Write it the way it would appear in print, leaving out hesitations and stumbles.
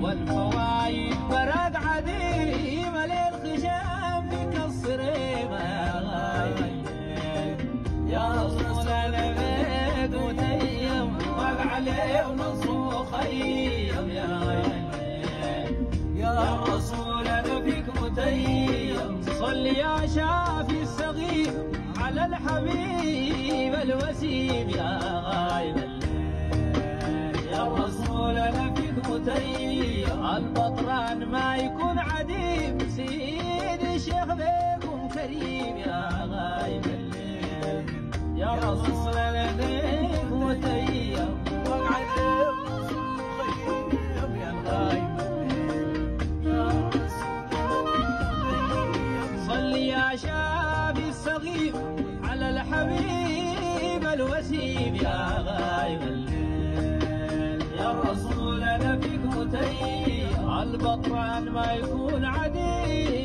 والفوايد برق عديم للخشام بك الصريمة يا غايب يا رسول العبيد وتيم وقع عليه ونصو خيم يا غايب يا رسول نبيك متيم صل يا شافي السقيم على الحبيب الوسيم يا غايب يا رسول نبيك متيم البطران ما يكون عديم سيد الشيخ بيكم كريم يا غايب يا رسول نبيك متيم وقعد خيم يا غايب صل يا شافي السقيم على الحبيب الوسيم يا غايب الليل يا رسول نبيك متيم البطران ما يكون عديم